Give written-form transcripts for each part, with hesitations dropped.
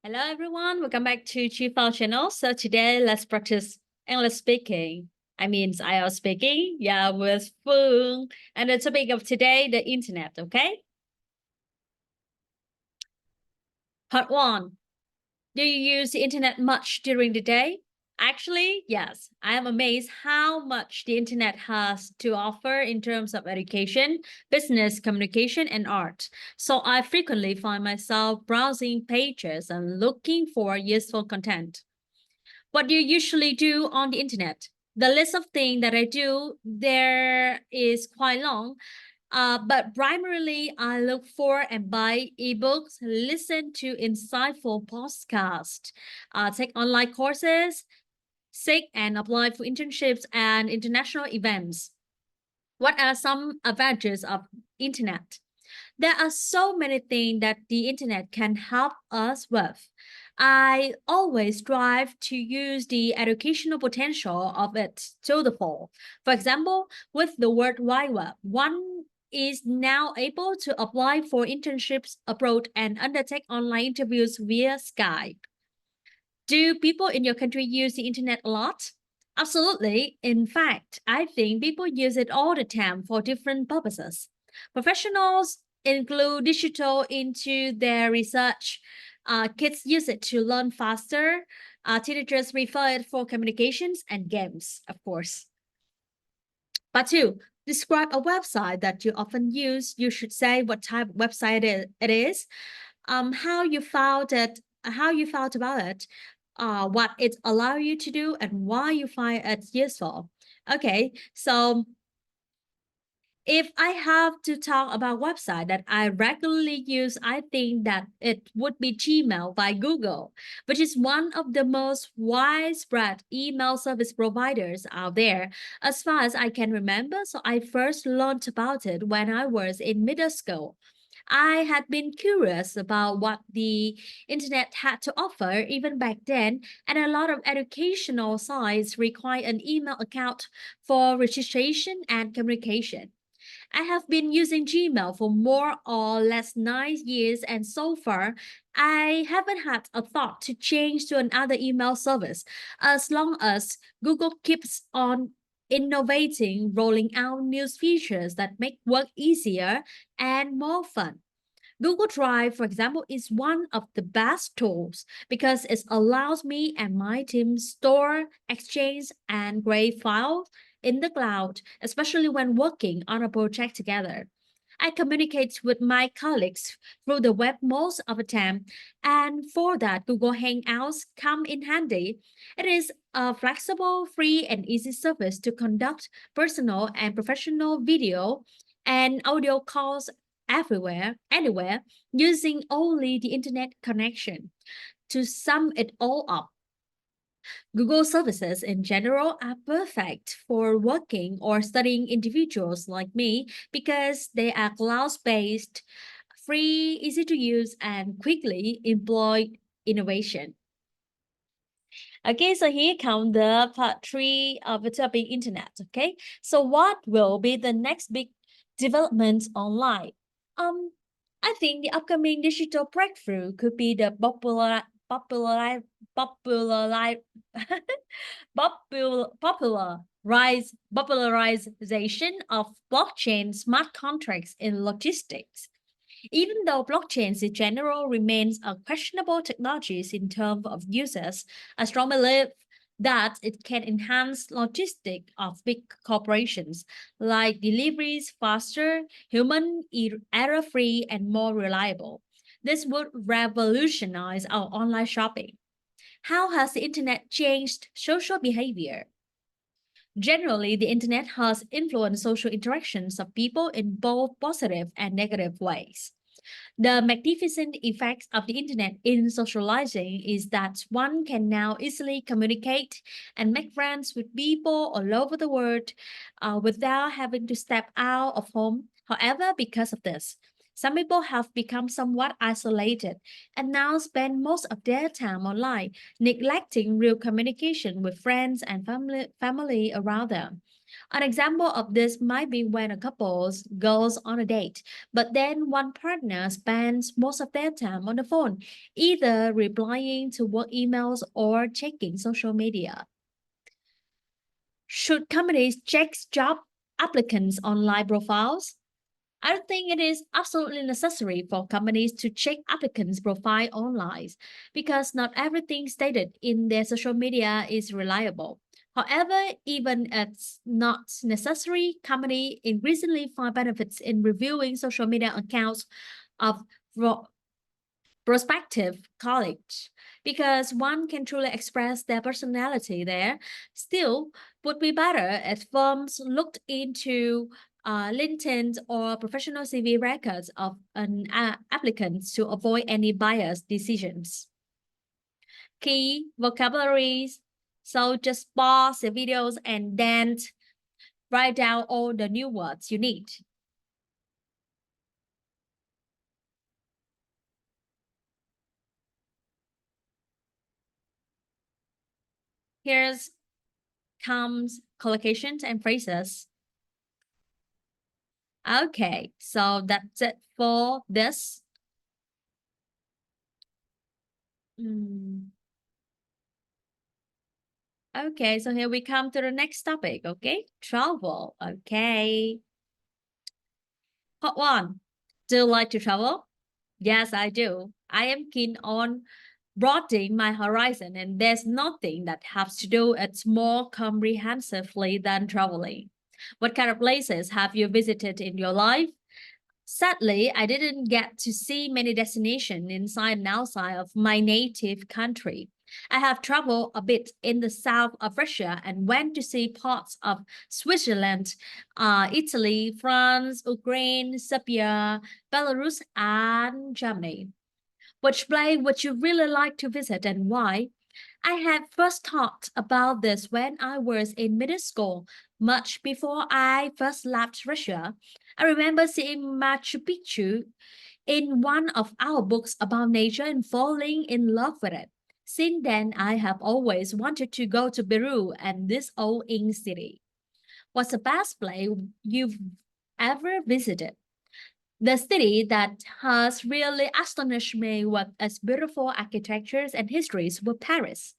Hello everyone, welcome back to Chifao channel. So today let's practice English speaking. IELTS speaking, with Phương. And the topic of today, the internet, okay? Part 1. Do you use the internet much during the day? Actually, yes. I am amazed how much the internet has to offer in terms of education, business, communication, and art. So I frequently find myself browsing pages and looking for useful content. What do you usually do on the internet? The list of things that I do there is quite long, but primarily I look for and buy ebooks, listen to insightful podcasts, take online courses, seek and apply for internships and international events. What are some advantages of internet? There are so many things that the internet can help us with. I always strive to use the educational potential of it to the full. For example, with the World Wide Web, one is now able to apply for internships abroad and undertake online interviews via Skype. Do people in your country use the internet a lot? Absolutely. In fact, I think people use it all the time for different purposes. Professionals include digital into their research. Kids use it to learn faster. Teenagers prefer it for communications and games, of course. But two, describe a website that you often use. You should say what type of website it is, how you found it, how you felt about it, what it allow you to do, and why you find it useful. Okay, so if I have to talk about website that I regularly use, I think that it would be Gmail by Google, which is one of the most widespread email service providers out there, as far as I can remember. So I first learned about it when I was in middle school. I had been curious about what the internet had to offer even back then, and a lot of educational sites require an email account for registration and communication. I have been using Gmail for more or less 9 years, and so far, I haven't had a thought to change to another email service as long as Google keeps on innovating, rolling out new features that make work easier and more fun. Google Drive, for example, is one of the best tools because it allows me and my team store, exchange, and grade files in the cloud, especially when working on a project together. I communicate with my colleagues through the web most of the time, and for that, Google Hangouts come in handy. It is a flexible, free, and easy service to conduct personal and professional video and audio calls everywhere, anywhere, using only the internet connection. To sum it all up, Google services in general are perfect for working or studying individuals like me because they are cloud-based, free, easy to use, and quickly employ innovation. Okay, so here come the part 3 of the topic internet. Okay, so what will be the next big development online? Um, I think the upcoming digital breakthrough could be the popular popularization of blockchain smart contracts in logistics. Even though blockchains in general remains a questionable technology in terms of users, I strongly believe that it can enhance logistics of big corporations, like deliveries faster, human error-free, and more reliable. This would revolutionize our online shopping. How has the internet changed social behavior? Generally, the internet has influenced social interactions of people in both positive and negative ways. The magnificent effects of the internet in socializing is that one can now easily communicate and make friends with people all over the world without having to step out of home. However, because of this, some people have become somewhat isolated and now spend most of their time online, neglecting real communication with friends and family around them. An example of this might be when a couple goes on a date, but then one partner spends most of their time on the phone, either replying to work emails or checking social media. Should companies check job applicants' online profiles? I don't think it is absolutely necessary for companies to check applicants' profile online because not everything stated in their social media is reliable. However, even if it's not necessary, companies increasingly find benefits in reviewing social media accounts of prospective colleagues because one can truly express their personality there. Still, would be better if firms looked into LinkedIn or professional CV records of an applicant to avoid any biased decisions. Key vocabularies. So just pause the videos and then write down all the new words you need. Here's comes collocations and phrases. Okay, so that's it for this. Mm, Okay, so here we come to the next topic, okay? Travel, okay. Part one, do you like to travel? Yes, I do. I am keen on broadening my horizon, and there's nothing that has to do it more comprehensively than traveling. What kind of places have you visited in your life? Sadly, I didn't get to see many destinations inside and outside of my native country. I have traveled a bit in the south of Russia and went to see parts of Switzerland, Italy, France, Ukraine, Serbia, Belarus, and Germany. Which place would you really like to visit and why? I had first thought about this when I was in middle school, much before I first left Russia. I remember seeing Machu Picchu in one of our books about nature and falling in love with it. Since then, I have always wanted to go to Peru and this old ink city. What's the best place you've ever visited? The city that has really astonished me with its beautiful architectures and histories was Paris.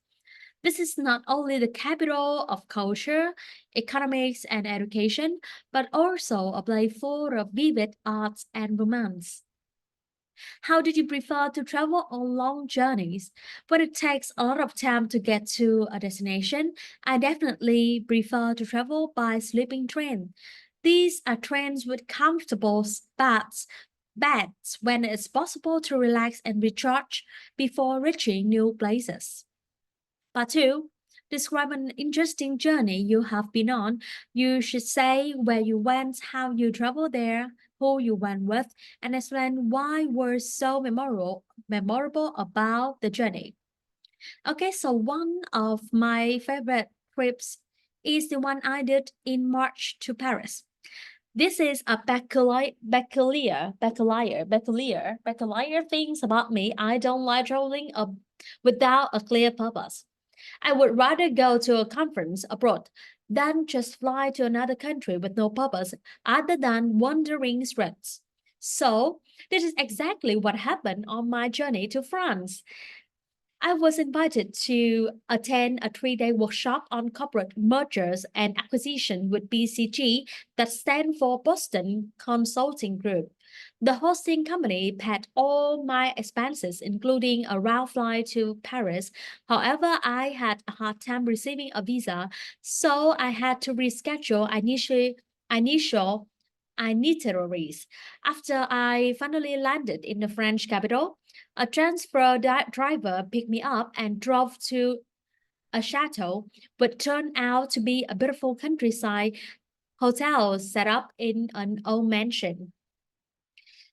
This is not only the capital of culture, economics, and education, but also a place full of vivid arts and romance. How did you prefer to travel on long journeys? When it takes a lot of time to get to a destination, I definitely prefer to travel by sleeping train. These are trains with comfortable beds when it's possible to relax and recharge before reaching new places. Part two, describe an interesting journey you have been on. You should say where you went, how you traveled there, who you went with, and explain why were so memorable about the journey. Okay, so one of my favorite trips is the one I did in March to Paris. This is a peculiar things about me. I don't like traveling without a clear purpose. I would rather go to a conference abroad than just fly to another country with no purpose other than wandering streets. So, this is exactly what happened on my journey to France. I was invited to attend a 3-day workshop on corporate mergers and acquisition with BCG that stands for Boston Consulting Group. The hosting company paid all my expenses, including a round flight to Paris. However, I had a hard time receiving a visa, so I had to reschedule initial itineraries. After I finally landed in the French capital, a transfer driver picked me up and drove to a chateau, which turned out to be a beautiful countryside hotel set up in an old mansion.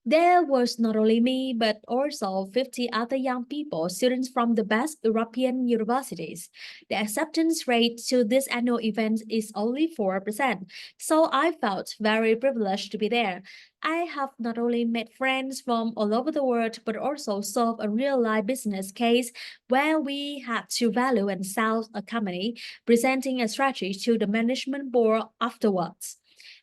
There was not only me, but also 50 other young people, students from the best European universities. The acceptance rate to this annual event is only 4%, so I felt very privileged to be there. I have not only met friends from all over the world, but also solved a real life business case where we had to value and sell a company, presenting a strategy to the management board afterwards.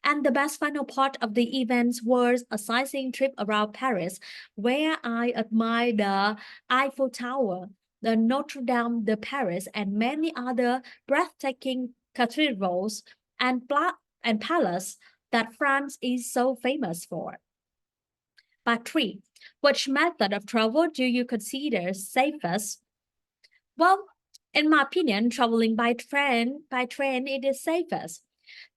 And the best final part of the event was a sightseeing trip around Paris, where I admired the Eiffel Tower, the Notre Dame de Paris, and many other breathtaking cathedrals and, and palaces that France is so famous for. Part 3. Which method of travel do you consider safest? Well, in my opinion, traveling by train it is safest.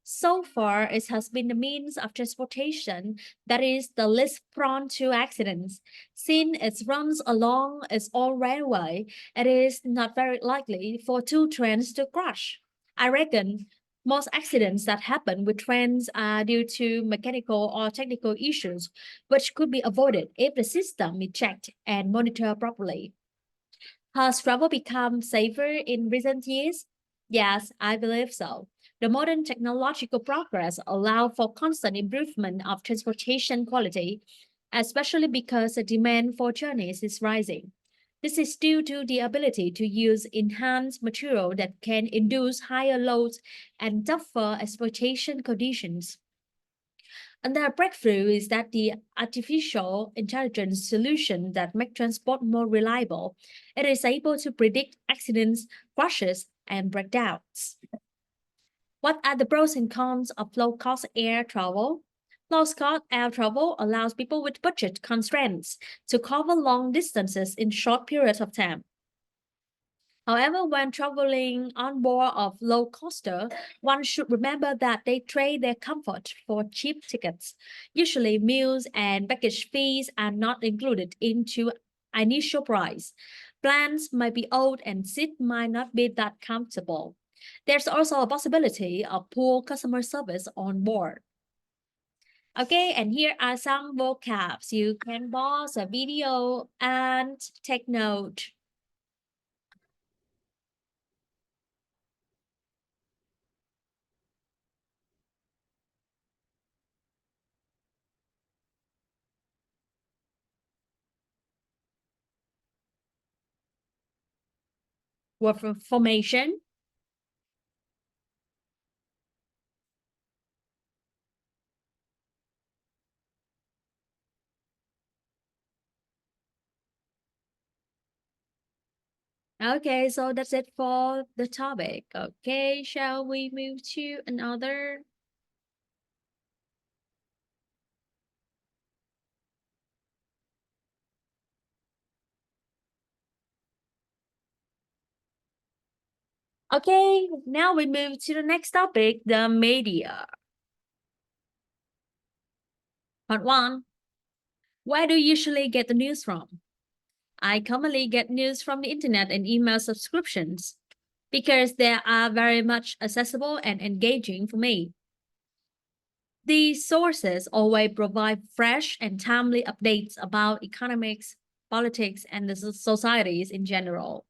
So far, it has been the means of transportation that is the least prone to accidents. Since it runs along its own railway, it is not very likely for two trains to crash. I reckon most accidents that happen with trains are due to mechanical or technical issues, which could be avoided if the system is checked and monitored properly. Has travel become safer in recent years? Yes, I believe so. The modern technological progress allow for constant improvement of transportation quality, especially because the demand for journeys is rising. This is due to the ability to use enhanced material that can induce higher loads and tougher exploitation conditions. Another breakthrough is that the artificial intelligence solution that make transport more reliable. It is able to predict accidents, crashes, and breakdowns. What are the pros and cons of low-cost air travel? Low-cost air travel allows people with budget constraints to cover long distances in short periods of time. However, when traveling on board of low coaster, one should remember that they trade their comfort for cheap tickets. Usually, meals and package fees are not included into initial price. Plans might be old and seat might not be that comfortable. There's also a possibility of poor customer service on board. Okay, and here are some vocabs. You can pause the video and take note. Word formation. Okay, so that's it for the topic. Okay, shall we move to another? Okay, now we move to the next topic, the media. Part one. Where do you usually get the news from? I commonly get news from the internet and email subscriptions because they are very much accessible and engaging for me. These sources always provide fresh and timely updates about economics, politics, and the societies in general.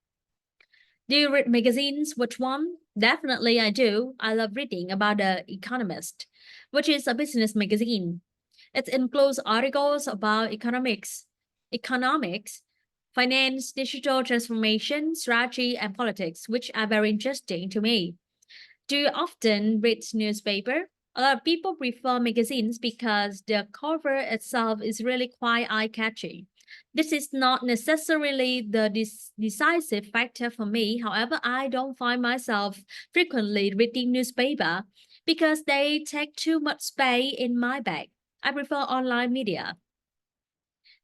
Do you read magazines? Which one? Definitely, I do. I love reading about The Economist, which is a business magazine. It includes articles about economics, finance, digital transformation, strategy, and politics, which are very interesting to me. Do you often read newspaper? A lot of people prefer magazines because the cover itself is really quite eye-catching. This is not necessarily the decisive factor for me. However, I don't find myself frequently reading newspaper because they take too much space in my bag. I prefer online media.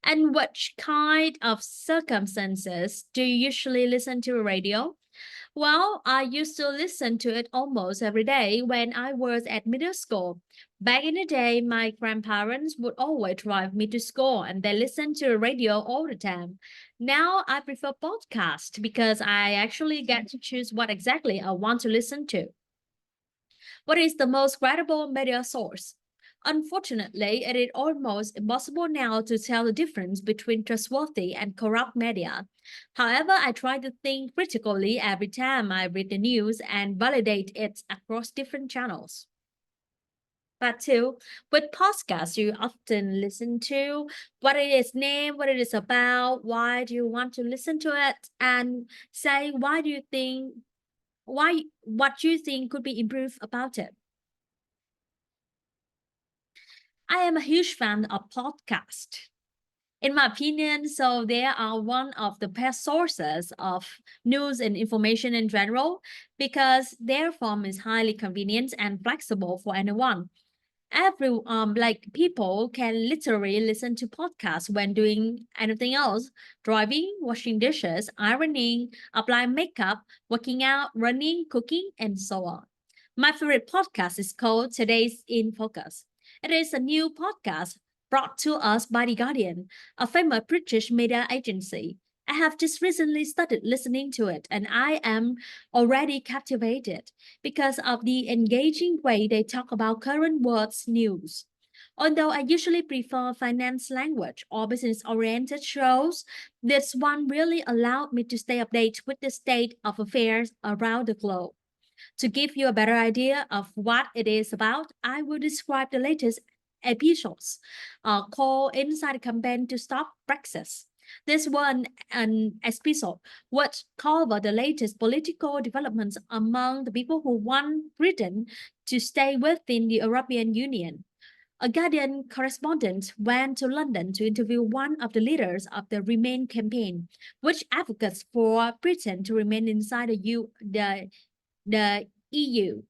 And which kind of circumstances do you usually listen to radio? Well, I used to listen to it almost every day when I was at middle school. Back in the day, my grandparents would always drive me to school and they listened to the radio all the time. Now I prefer podcast because I actually get to choose what exactly I want to listen to. What is the most credible media source? Unfortunately, it is almost impossible now to tell the difference between trustworthy and corrupt media. However, I try to think critically every time I read the news and validate it across different channels. But too, with podcasts you often listen to, what it is name, what it is about, why do you want to listen to it, and say why do you think why what you think could be improved about it. I am a huge fan of podcasts. In my opinion, so they are one of the best sources of news and information in general because their form is highly convenient and flexible for anyone. Like people can literally listen to podcasts when doing anything else, driving, washing dishes, ironing, applying makeup, working out, running, cooking, and so on. My favorite podcast is called Today's in Focus. It is a new podcast brought to us by The Guardian, a famous British media agency. I have just recently started listening to it and I am already captivated because of the engaging way they talk about current world's news. Although I usually prefer finance language or business oriented shows, this one really allowed me to stay updated with the state of affairs around the globe. To give you a better idea of what it is about, I will describe the latest episodes called Inside the Campaign to Stop Brexit. This one an episode which covered the latest political developments among the people who want Britain to stay within the European Union. A Guardian correspondent went to London to interview one of the leaders of the Remain campaign, which advocates for Britain to remain inside the EU.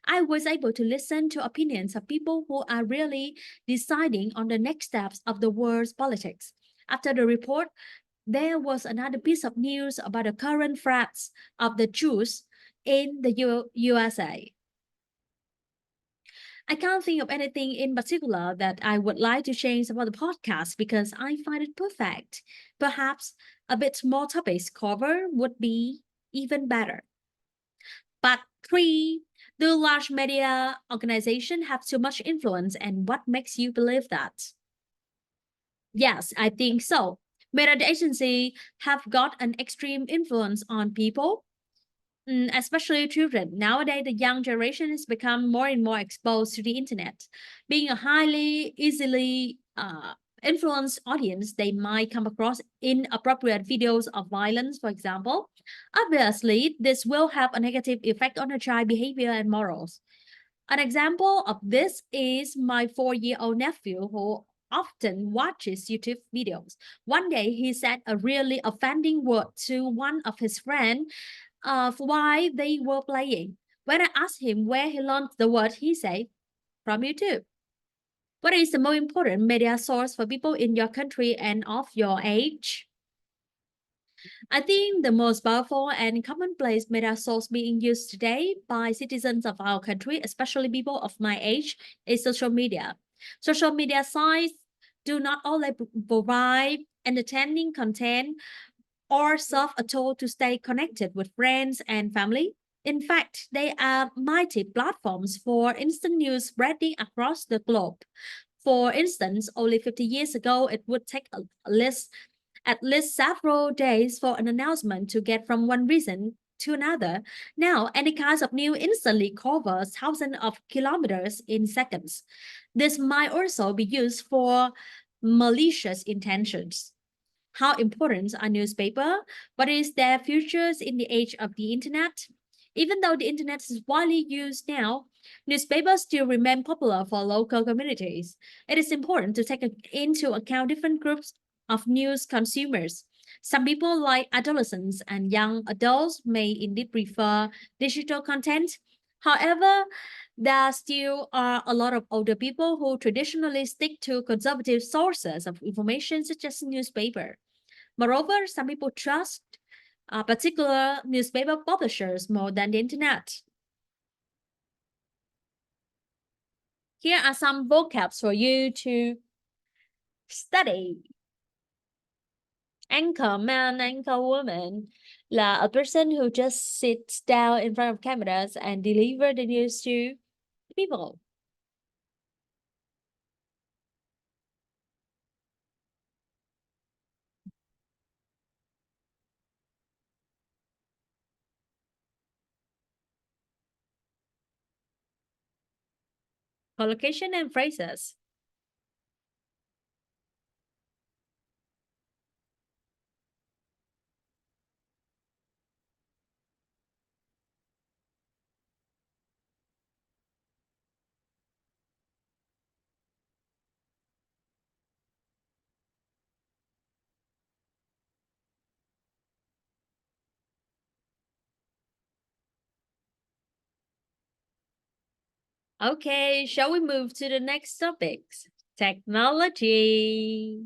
I was able to listen to opinions of people who are really deciding on the next steps of the world's politics. After the report, there was another piece of news about the current threats of the Jews in the USA. I can't think of anything in particular that I would like to change about the podcast because I find it perfect. Perhaps a bit more topics covered would be even better. But three, do large media organizations have too much influence and what makes you believe that? Yes, I think so. Media agency have got an extreme influence on people, especially children. Nowadays, the young generation has become more and more exposed to the internet. Being a highly, easily influenced audience, they might come across inappropriate videos of violence, for example. Obviously, this will have a negative effect on a child behavior and morals. An example of this is my 4-year-old nephew who often watches YouTube videos. One day he said a really offending word to one of his friends of why they were playing. When I asked him where he learned the word, he said, from YouTube. What is the most important media source for people in your country and of your age? I think the most powerful and commonplace media source being used today by citizens of our country, especially people of my age, is social media. Social media sites do not only provide entertaining content or serve a tool to stay connected with friends and family. In fact, they are mighty platforms for instant news spreading across the globe. For instance, only 50 years ago, it would take at least several days for an announcement to get from one region to another. Now, any kind of news instantly covers thousands of kilometers in seconds. This might also be used for malicious intentions. How important are newspaper? What is their futures in the age of the internet? Even though the internet is widely used now, newspapers still remain popular for local communities. It is important to take into account different groups of news consumers. Some people, like adolescents and young adults, may indeed prefer digital content. However, there still are a lot of older people who traditionally stick to conservative sources of information, such as newspaper. Moreover, some people trust particular newspaper publishers more than the internet. Here are some vocabs for you to study. Anchor man, anchor woman là a person who just sits down in front of cameras and deliver the news to people. collocation and phrases. Okay, shall we move to the next topics? Technology.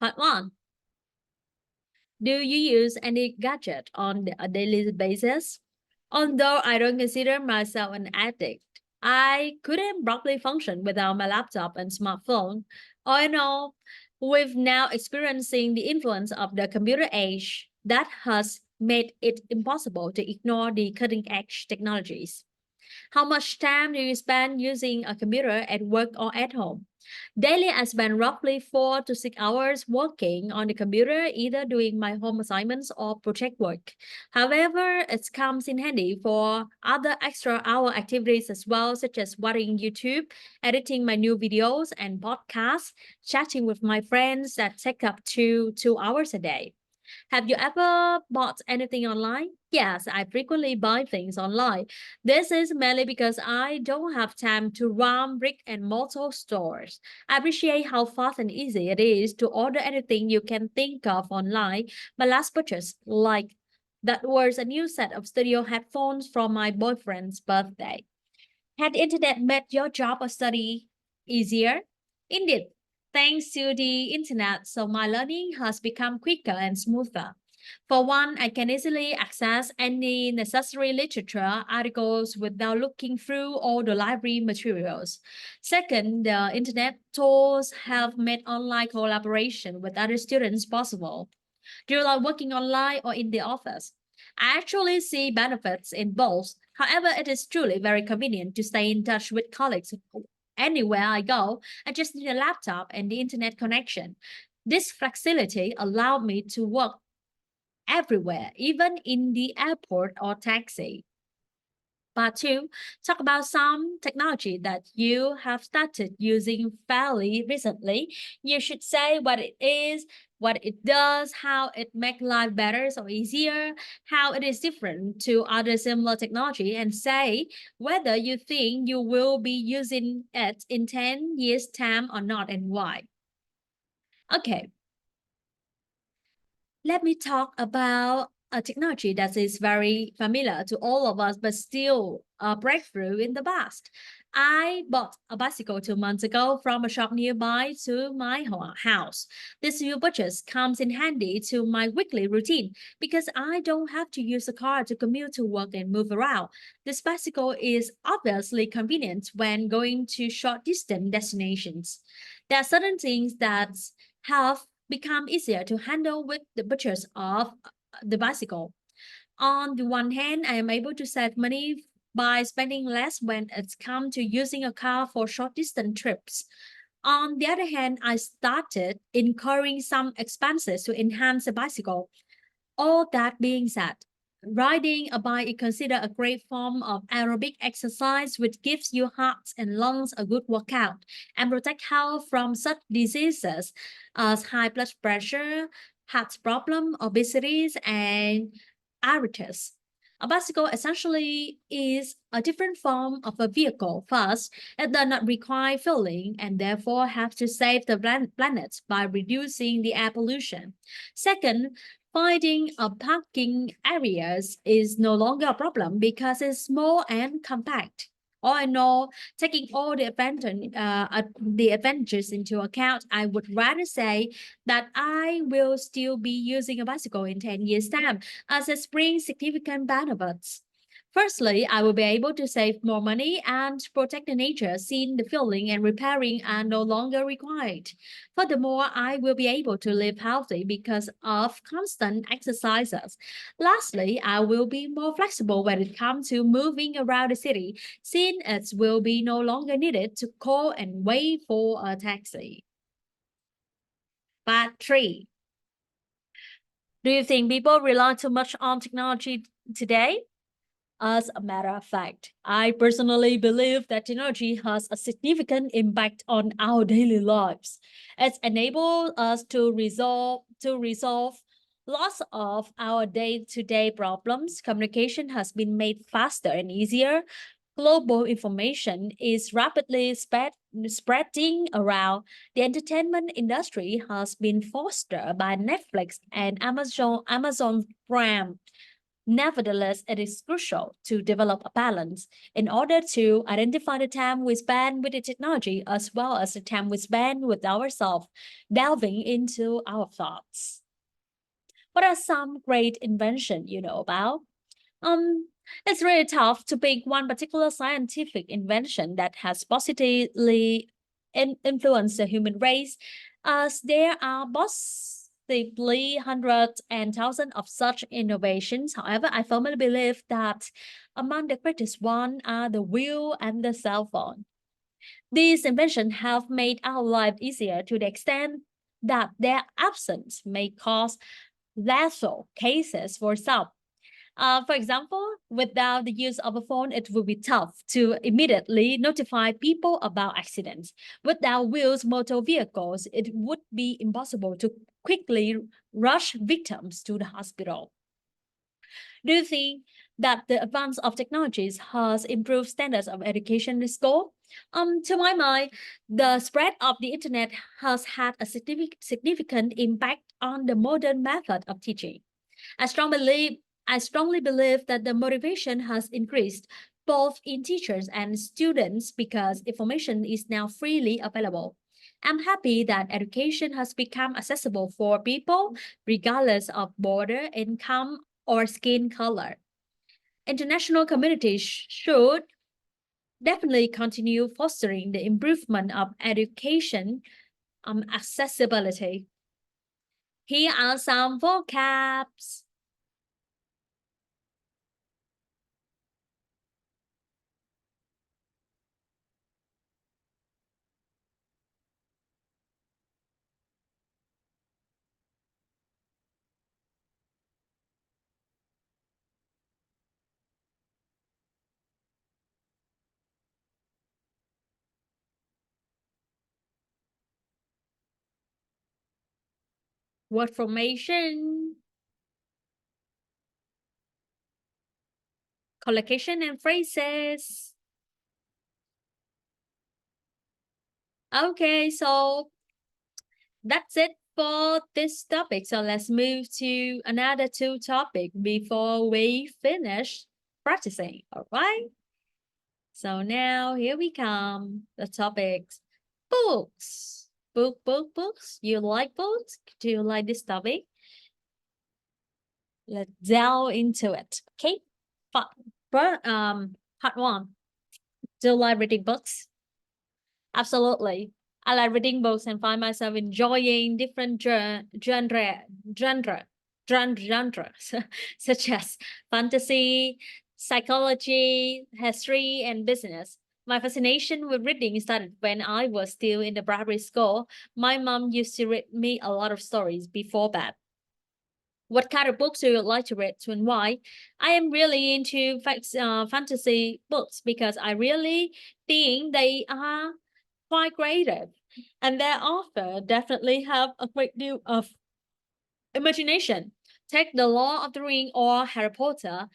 Part 1. Do you use any gadget on a daily basis? Although I don't consider myself an addict, I couldn't properly function without my laptop and smartphone. All in all, we've now experiencing the influence of the computer age that has made it impossible to ignore the cutting edge technologies. How much time do you spend using a computer at work or at home? Daily, I spend roughly 4 to 6 hours working on the computer, either doing my home assignments or project work. However, it comes in handy for other extra hour activities as well, such as watching YouTube, editing my new videos and podcasts, chatting with my friends that take up 2 hours a day. Have you ever bought anything online? Yes, I frequently buy things online. This is mainly because I don't have time to run brick and mortar stores. I appreciate how fast and easy it is to order anything you can think of online. My last purchase, like that was a new set of studio headphones from my boyfriend's birthday. Had internet made your job or study easier? Indeed, thanks to the internet, so my learning has become quicker and smoother. For one, I can easily access any necessary literature articles without looking through all the library materials. Second, the internet tools have made online collaboration with other students possible. Do you like working online or in the office? I actually see benefits in both. However, it is truly very convenient to stay in touch with colleagues anywhere I go. I just need a laptop and the internet connection. This flexibility allowed me to work everywhere, even in the airport or taxi. Part two, talk about some technology that you have started using fairly recently. You should say what it is, what it does, how it makes life better or easier, how it is different to other similar technology, and say whether you think you will be using it in 10 years' time or not and why. Okay, let me talk about a technology that is very familiar to all of us, but still a breakthrough in the past. I bought a bicycle 2 months ago from a shop nearby to my house. This new purchase comes in handy to my weekly routine because I don't have to use a car to commute to work and move around. This bicycle is obviously convenient when going to short distance destinations. There are certain things that have become easier to handle with the purchase of the bicycle. On the one hand, I am able to save money by spending less when it's come to using a car for short distance trips. On the other hand, I started incurring some expenses to enhance the bicycle. All that being said, riding a bike is considered a great form of aerobic exercise which gives your heart and lungs a good workout and protect health from such diseases as high blood pressure, heart problem, obesity, and arthritis. A bicycle essentially is a different form of a vehicle. First, it does not require fueling and therefore have to save the planet by reducing the air pollution. Second, finding a parking areas is no longer a problem because it's small and compact. All in all, taking all the advantages into account, I would rather say that I will still be using a bicycle in 10 years' time as it brings significant benefits. Firstly, I will be able to save more money and protect the nature since the filling and repairing are no longer required. Furthermore, I will be able to live healthy because of constant exercises. Lastly, I will be more flexible when it comes to moving around the city since it will be no longer needed to call and wait for a taxi. Part 3. Do you think people rely too much on technology today? As a matter of fact, I personally believe that technology has a significant impact on our daily lives. It's enabled us to resolve lots of our day-to-day problems. Communication has been made faster and easier. Global information is rapidly spreading around. The entertainment industry has been fostered by Netflix and Amazon Prime. Nevertheless, it is crucial to develop a balance in order to identify the time we spend with the technology as well as the time we spend with ourselves, delving into our thoughts. What are some great inventions you know about? Um, it's really tough to pick one particular scientific invention that has positively influenced the human race, as there are possibly hundreds and thousands of such innovations. However, I firmly believe that among the greatest ones are the wheel and the cell phone. These inventions have made our life easier to the extent that their absence may cause lethal cases for some. For example, without the use of a phone, it would be tough to immediately notify people about accidents. Without wheels motor vehicles, it would be impossible to quickly rush victims to the hospital. Do you think that the advance of technologies has improved standards of education in school? To my mind, the spread of the internet has had a significant impact on the modern method of teaching. I strongly I strongly believe that the motivation has increased both in teachers and students because information is now freely available. I'm happy that education has become accessible for people regardless of border, income, or skin color. International communities should definitely continue fostering the improvement of education accessibility. Here are some vocabs. Word formation, collocation, and phrases. Okay, so that's it for this topic. So let's move to another two topics before we finish practicing. All right. So now here we come. The topics. Books. Books. You like books? Do you like this topic? Let's delve into it. Okay. Part one. Do you like reading books? Absolutely. I like reading books and find myself enjoying different genre, genres, such as fantasy, psychology, history, and business. My fascination with reading started when I was still in the primary school. My mom used to read me a lot of stories before bed. What kind of books do you like to read and why? I am really into fantasy books because I really think they are quite creative, and their author definitely have a great deal of imagination. Take the Lord of the Ring or Harry Potter.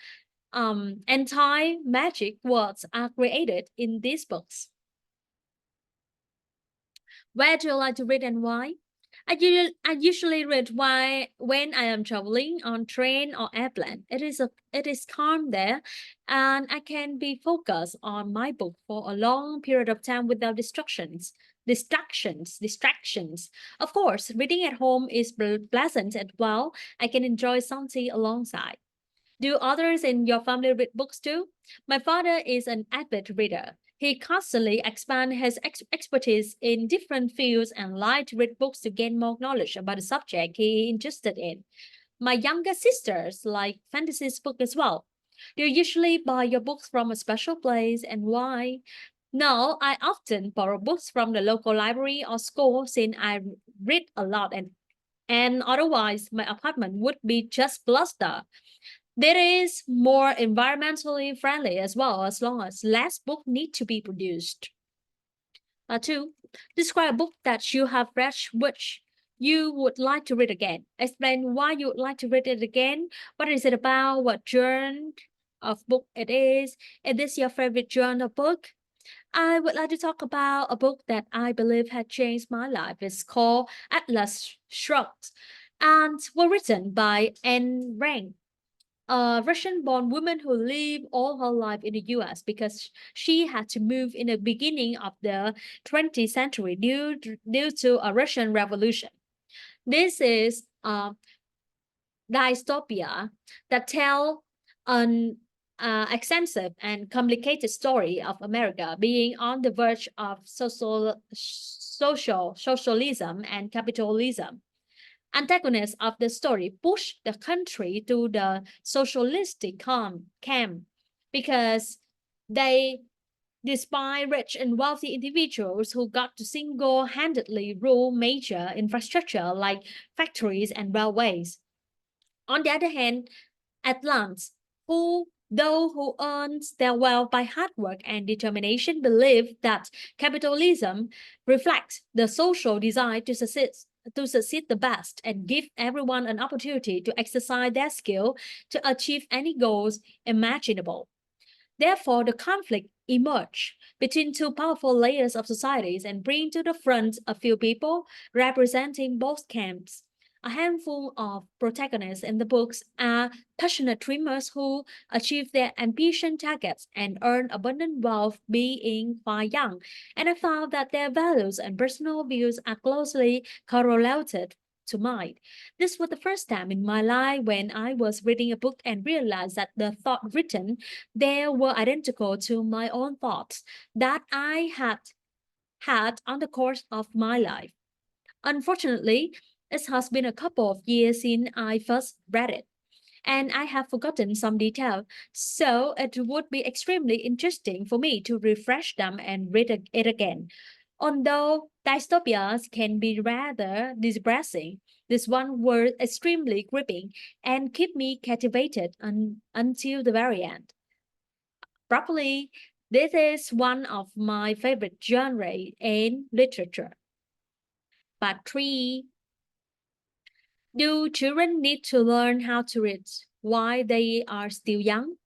Anti-magic words are created in these books. Where do you like to read and why? I usually read why when I am traveling on train or airplane. It is calm there, and I can be focused on my book for a long period of time without distractions. Of course, reading at home is pleasant as well. I can enjoy something alongside. Do others in your family read books too? My father is an avid reader. He constantly expands his expertise in different fields and likes to read books to gain more knowledge about the subject he is interested in. My younger sisters like fantasy books as well. Do you usually buy your books from a special place and why? No, I often borrow books from the local library or school since I read a lot and otherwise my apartment would be just cluster. That is more environmentally friendly as well, as long as less book need to be produced. Two, describe a book that you have read which you would like to read again. Explain why you would like to read it again. What is it about? What genre of book it is? Is this your favorite genre of book? I would like to talk about a book that I believe had changed my life. It's called Atlas Shrugged and was written by Anne Rand, a Russian born woman who lived all her life in the US because she had to move in the beginning of the 20th century due to a Russian revolution. This is a dystopia that tell an extensive and complicated story of America being on the verge of socialism and capitalism. Antagonists of the story push the country to the socialistic camp because they despise rich and wealthy individuals who got to single-handedly rule major infrastructure like factories and railways. On the other hand, Atlants, who earns their wealth by hard work and determination, believe that capitalism reflects the social desire to succeed the best and give everyone an opportunity to exercise their skill to achieve any goals imaginable. Therefore, the conflict emerged between two powerful layers of societies and bring to the front a few people representing both camps. A handful of protagonists in the books are passionate dreamers who achieve their ambition targets and earn abundant wealth being quite young, and I found that their values and personal views are closely correlated to mine. This was the first time in my life when I was reading a book and realized that the thought written there were identical to my own thoughts that I had on the course of my life. Unfortunately, it has been a couple of years since I first read it, and I have forgotten some detail, so it would be extremely interesting for me to refresh them and read it again. Although dystopias can be rather depressing, this one was extremely gripping and kept me captivated until the very end. Properly, this is one of my favorite genres in literature. Part 3. Do children need to learn how to read while they are still young?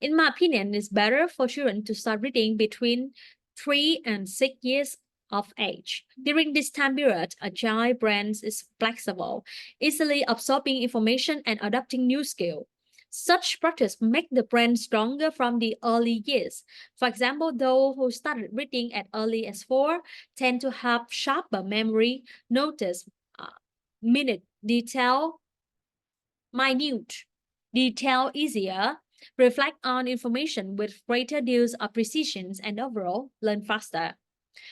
In my opinion, it's better for children to start reading between 3 and 6 years of age. During this time period, a child brain is flexible, easily absorbing information and adopting new skills. Such practice make the brain stronger from the early years. For example, those who started reading at early as 4 tend to have sharper memory, notice uh, minute detail minute, detail easier, reflect on information with greater degrees of precision, and overall learn faster.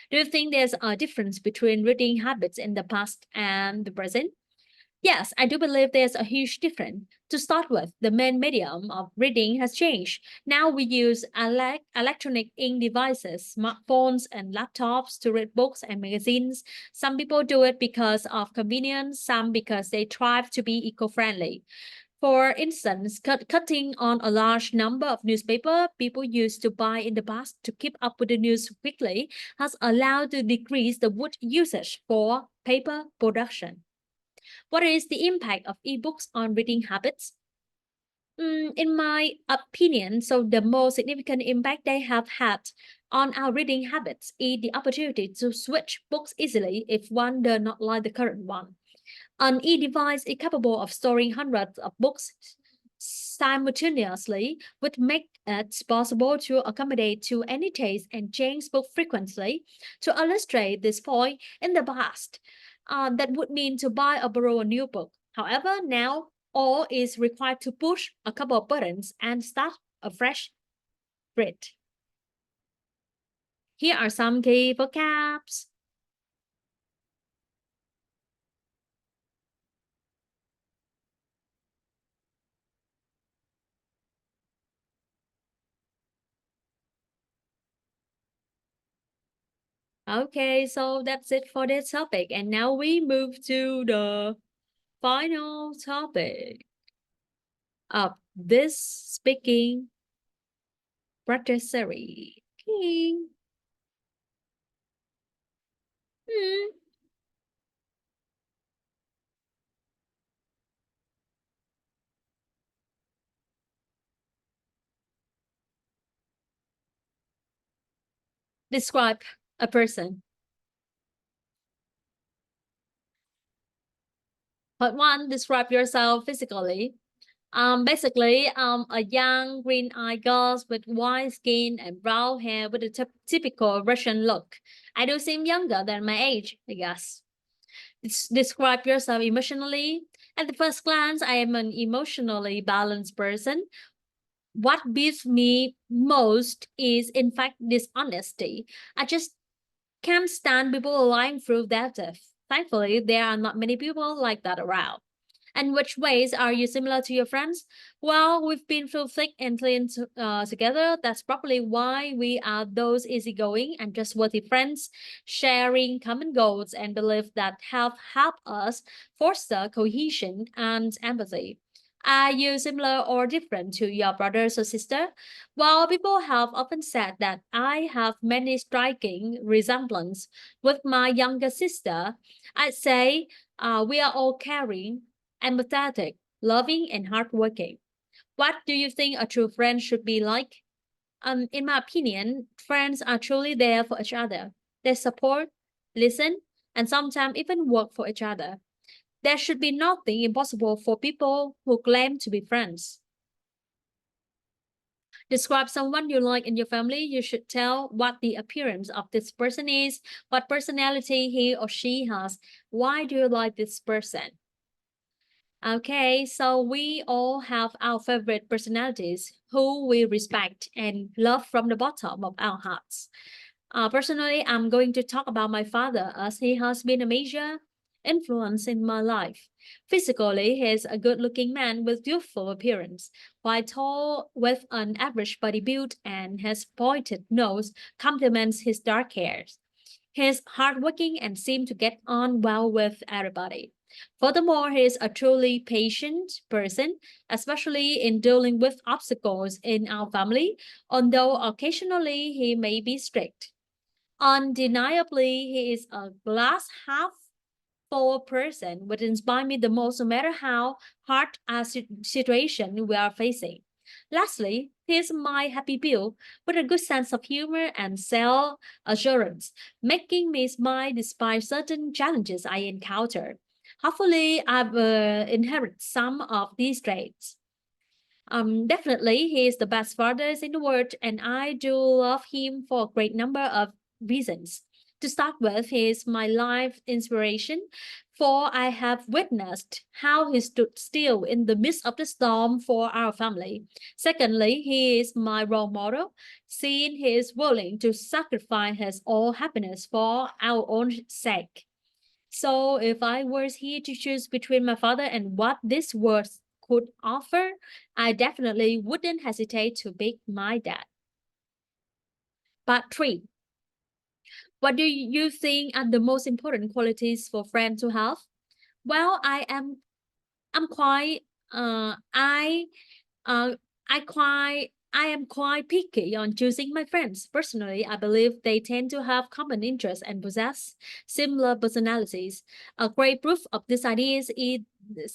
Do you think there's a difference between reading habits in the past and the present? Yes, I do believe there's a huge difference. To start with, the main medium of reading has changed. Now we use electronic ink devices, smartphones, and laptops to read books and magazines. Some people do it because of convenience, some because they strive to be eco-friendly. For instance, cutting on a large number of newspaper people used to buy in the past to keep up with the news quickly has allowed to decrease the wood usage for paper production. What is the impact of ebooks on reading habits? In my opinion, so the most significant impact they have had on our reading habits is the opportunity to switch books easily if one does not like the current one. An e-device is capable of storing hundreds of books simultaneously, which make it possible to accommodate to any taste and change book frequently. To illustrate this point, in the past, that would mean to buy or borrow a new book. However, now all is required to push a couple of buttons and start a fresh read. Here are some key vocabs. Okay, so that's it for this topic. And now we move to the final topic. this speaking patisserie. Okay. Hmm. Describe a person. Part one, describe yourself physically. Basically, a young green-eyed girl with white skin and brown hair with a typical Russian look. I do seem younger than my age, I guess. Describe yourself emotionally. At the first glance, I am an emotionally balanced person. What beats me most is, in fact, dishonesty. I just can't stand people lying through their teeth. Thankfully, there are not many people like that around. And which ways are you similar to your friends? Well, we've been through thick and thin together. That's probably why we are those easygoing and trustworthy friends, sharing common goals and beliefs that help us foster cohesion and empathy. Are you similar or different to your brothers or sister? Well, people have often said that I have many striking resemblance with my younger sister. I'd say we are all caring, empathetic, loving, and hardworking. What do you think a true friend should be like? In my opinion, friends are truly there for each other. They support, listen, and sometimes even work for each other. There should be nothing impossible for people who claim to be friends. Describe someone you like in your family. You should tell what the appearance of this person is, what personality he or she has. Why do you like this person? Okay, so we all have our favorite personalities who we respect and love from the bottom of our hearts. Personally, I'm going to talk about my father as he has been a major influence in my life. Physically, he is a good looking man with youthful appearance. While tall, with an average body build and his pointed nose complements his dark hair. He's hardworking and seems to get on well with everybody. Furthermore, he is a truly patient person, especially in dealing with obstacles in our family, although occasionally he may be strict. Undeniably, he is a glass half full person, would inspire me the most no matter how hard a situation we are facing. Lastly, here's my happy Bill with a good sense of humor and self assurance, making me smile despite certain challenges I encounter. Hopefully, I've inherited some of these traits. Definitely, he is the best father in the world, and I do love him for a great number of reasons. To start with, he is my life inspiration, for I have witnessed how he stood still in the midst of the storm for our family. Secondly, he is my role model, seeing he is willing to sacrifice his all happiness for our own sake. So if I was here to choose between my father and what this world could offer, I definitely wouldn't hesitate to pick my dad. Part three. What do you think are the most important qualities for friends to have? Well, I'm quite Uh, I am quite picky on choosing my friends. Personally, I believe they tend to have common interests and possess similar personalities. A great proof of this idea is the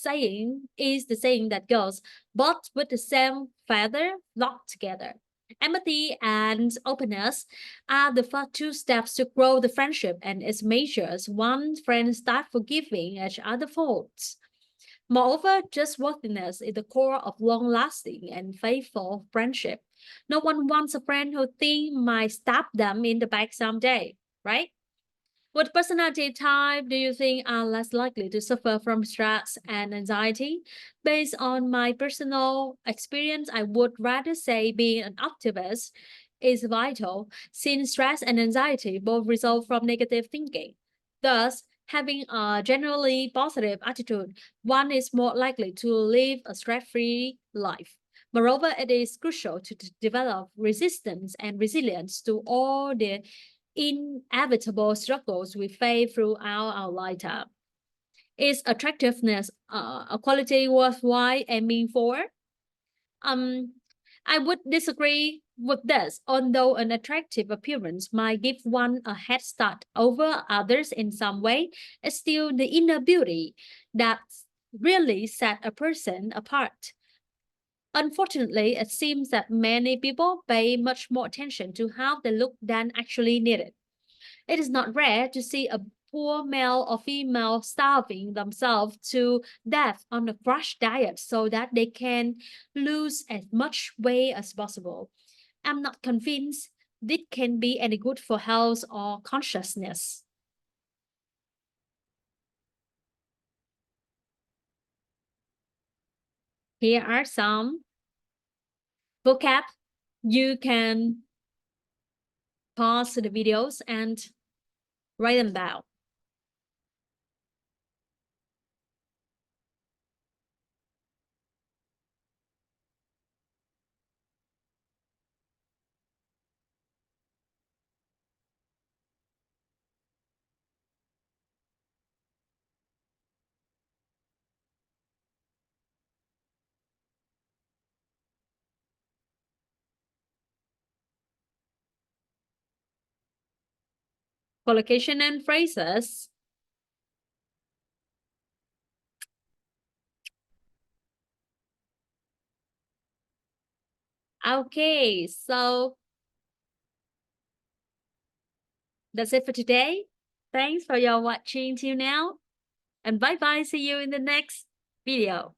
saying that goes, "Both with the same feather flock together." Empathy and openness are the first two steps to grow the friendship, and its measures one friend start forgiving each other faults. Moreover, trustworthiness is the core of long-lasting and faithful friendship. No one wants a friend who think might stab them in the back someday, right? What personality type do you think are less likely to suffer from stress and anxiety? Based on my personal experience, I would rather say being an optimist is vital, since stress and anxiety both result from negative thinking. Thus, having a generally positive attitude, one is more likely to live a stress-free life. Moreover, it is crucial to develop resistance and resilience to all the inevitable struggles we face throughout our lifetime. Is attractiveness a quality worthwhile aiming for? Um, I would disagree with this. Although an attractive appearance might give one a head start over others in some way, it's still the inner beauty that really set a person apart. Unfortunately, it seems that many people pay much more attention to how they look than actually needed. It is not rare to see a poor male or female starving themselves to death on a crash diet so that they can lose as much weight as possible. I'm not convinced this can be any good for health or consciousness. Here are some vocab. You can pause the videos and write them down. Collocation and phrases. Okay, so that's it for today. Thanks for your watching till now. And bye bye. See you in the next video.